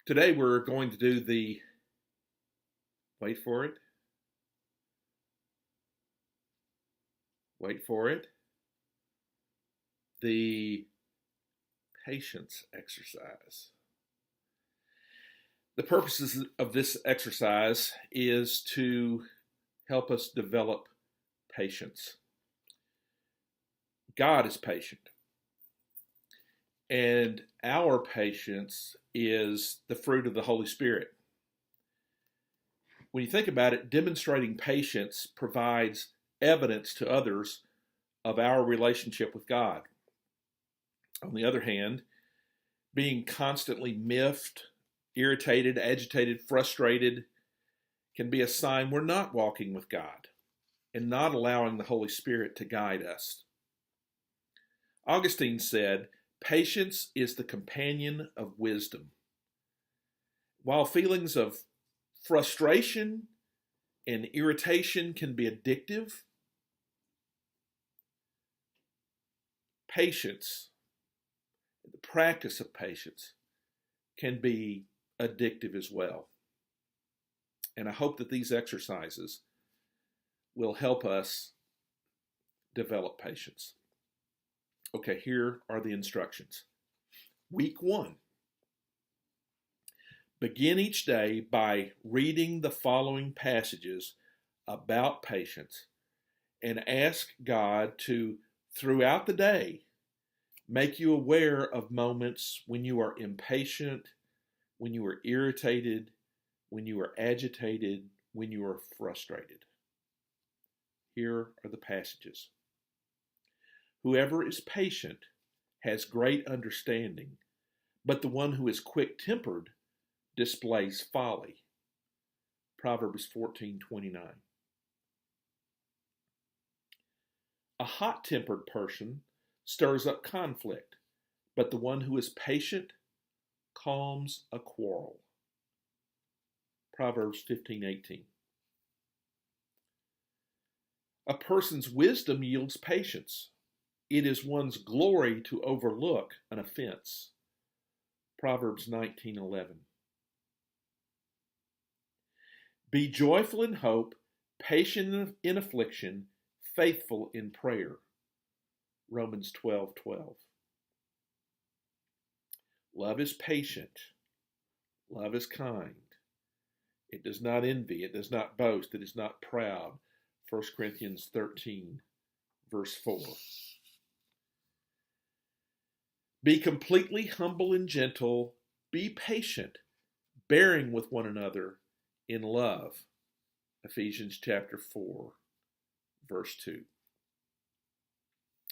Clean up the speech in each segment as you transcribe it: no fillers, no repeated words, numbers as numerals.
Today we're going to do wait for it, wait for it, the patience exercise. The purposes of this exercise is to help us develop patience. God is patient, and our patience is the fruit of the Holy Spirit. When you think about it, demonstrating patience provides evidence to others of our relationship with God. On the other hand, being constantly miffed, irritated, agitated, frustrated can be a sign we're not walking with God and not allowing the Holy Spirit to guide us. Augustine said, "Patience is the companion of wisdom." While feelings of frustration and irritation can be addictive, patience, the practice of patience, can be addictive as well. And I hope that these exercises will help us develop patience. Okay, here are the instructions. Week 1. Begin each day by reading the following passages about patience and ask God to, throughout the day, make you aware of moments when you are impatient, when you are irritated, when you are agitated, when you are frustrated. Here are the passages. Whoever is patient has great understanding, but the one who is quick-tempered displays folly. Proverbs 14:29. A hot-tempered person stirs up conflict, but the one who is patient calms a quarrel. Proverbs 15:18. A person's wisdom yields patience. It is one's glory to overlook an offense. Proverbs 19:11. Be joyful in hope, patient in affliction, faithful in prayer. Romans 12:12. Love is patient. Love is kind. It does not envy. It does not boast. It is not proud. 1 Corinthians 13, verse 4. Be completely humble and gentle. Be patient, bearing with one another in love. Ephesians chapter 4, verse 2.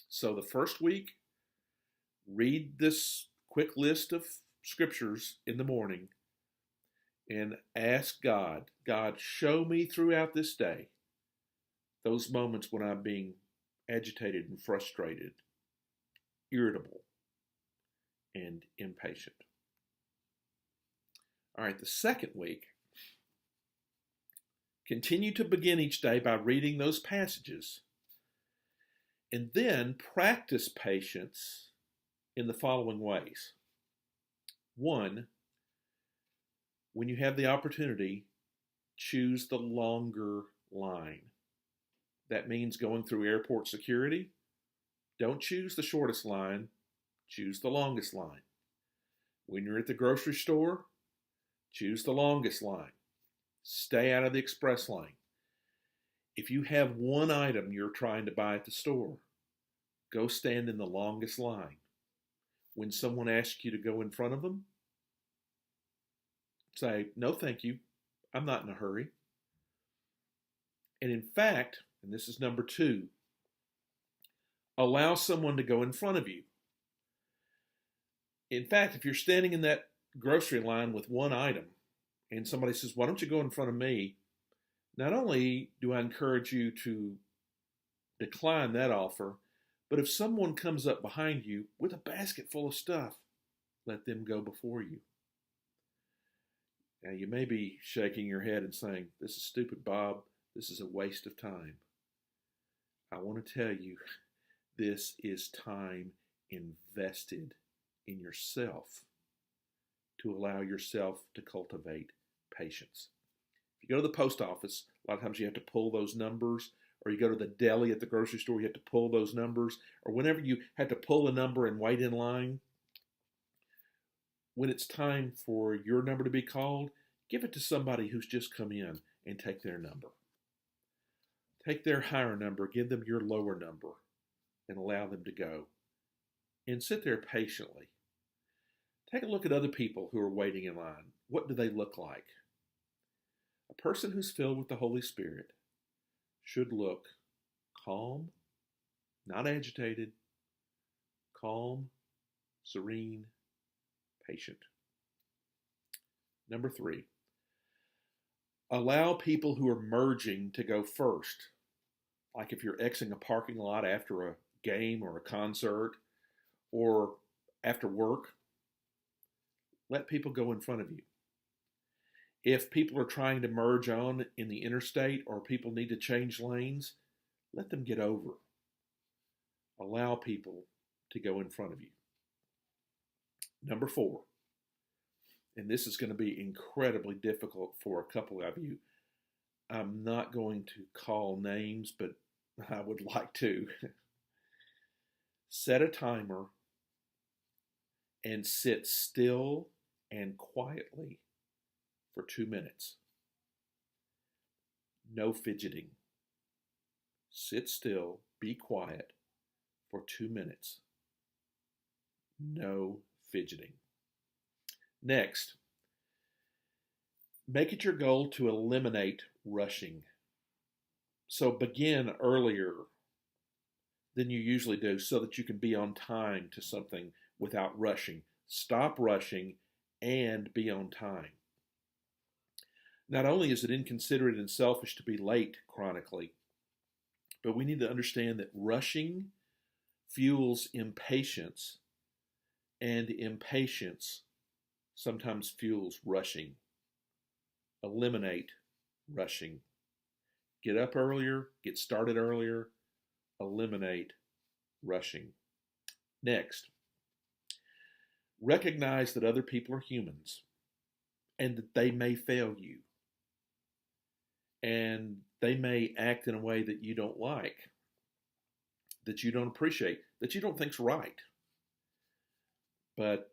So the first week, read this quick list of scriptures in the morning and ask God, God, show me throughout this day those moments when I'm being agitated and frustrated, irritable, and impatient. All right, the second week, continue to begin each day by reading those passages, and then practice patience in the following ways. 1, when you have the opportunity, choose the longer line. That means going through airport security. Don't choose the shortest line, choose the longest line. When you're at the grocery store, choose the longest line. Stay out of the express lane. If you have one item you're trying to buy at the store, go stand in the longest line. When someone asks you to go in front of them, say, no thank you, I'm not in a hurry. And in fact, and this is number 2, allow someone to go in front of you. In fact, if you're standing in that grocery line with one item and somebody says, why don't you go in front of me? Not only do I encourage you to decline that offer, but if someone comes up behind you with a basket full of stuff, let them go before you. Now, you may be shaking your head and saying, this is stupid, Bob. This is a waste of time. I want to tell you, this is time invested in yourself. to allow yourself to cultivate patience. If you go to the post office, a lot of times you have to pull those numbers, or you go to the deli at the grocery store, you have to pull those numbers, or whenever you have to pull a number and wait in line, when it's time for your number to be called, give it to somebody who's just come in and take their number. Take their higher number, give them your lower number, and allow them to go. And sit there patiently. Take a look at other people who are waiting in line. What do they look like? A person who's filled with the Holy Spirit should look calm, not agitated, calm, serene, patient. Number 3, allow people who are merging to go first. Like if you're exiting a parking lot after a game or a concert or after work, let people go in front of you. If people are trying to merge on in the interstate or people need to change lanes, let them get over. Allow people to go in front of you. Number 4, and this is going to be incredibly difficult for a couple of you. I'm not going to call names, but I would like to. Set a timer and sit still and quietly for 2 minutes. No fidgeting. Sit still, be quiet for 2 minutes. No fidgeting. Next, make it your goal to eliminate rushing. So begin earlier than you usually do so that you can be on time to something without rushing. Stop rushing and be on time. Not only is it inconsiderate and selfish to be late chronically, but we need to understand that rushing fuels impatience, and impatience sometimes fuels rushing. Eliminate rushing. Get up earlier, get started earlier, eliminate rushing. Next, recognize that other people are humans and that they may fail you. And they may act in a way that you don't like, that you don't appreciate, that you don't think's right. But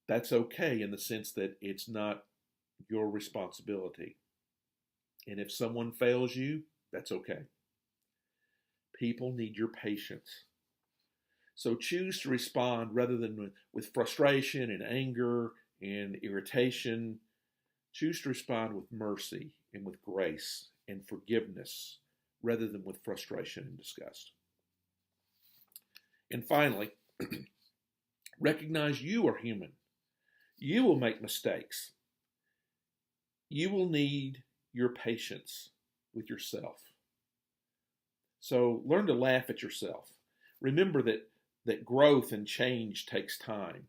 that's okay in the sense that it's not your responsibility. And if someone fails you, that's okay. People need your patience. So choose to respond rather than with frustration and anger and irritation. Choose to respond with mercy and with grace and forgiveness rather than with frustration and disgust. And finally, recognize you are human. You will make mistakes. You will need your patience with yourself. So learn to laugh at yourself. Remember that growth and change takes time.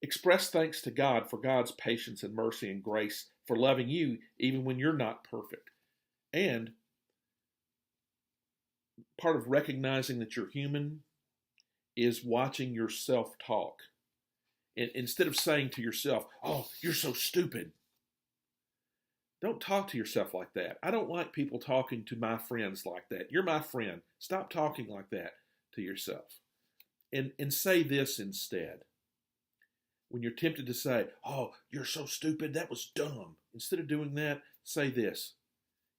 Express thanks to God for God's patience and mercy and grace for loving you even when you're not perfect. And part of recognizing that you're human is watching yourself talk. And instead of saying to yourself, "Oh, you're so stupid." Don't talk to yourself like that. I don't like people talking to my friends like that. You're my friend. Stop talking like that to yourself. And say this instead. When you're tempted to say, "Oh, you're so stupid, that was dumb." Instead of doing that, say this.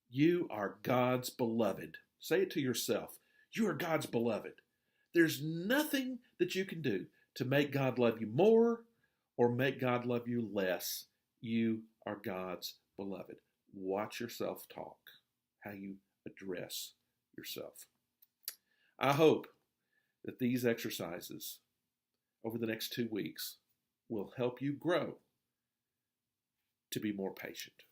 You are God's beloved. Say it to yourself. You are God's beloved. There's nothing that you can do to make God love you more or make God love you less. You are God's beloved. Watch yourself talk, how you address yourself. I hope that these exercises over the next 2 weeks will help you grow to be more patient.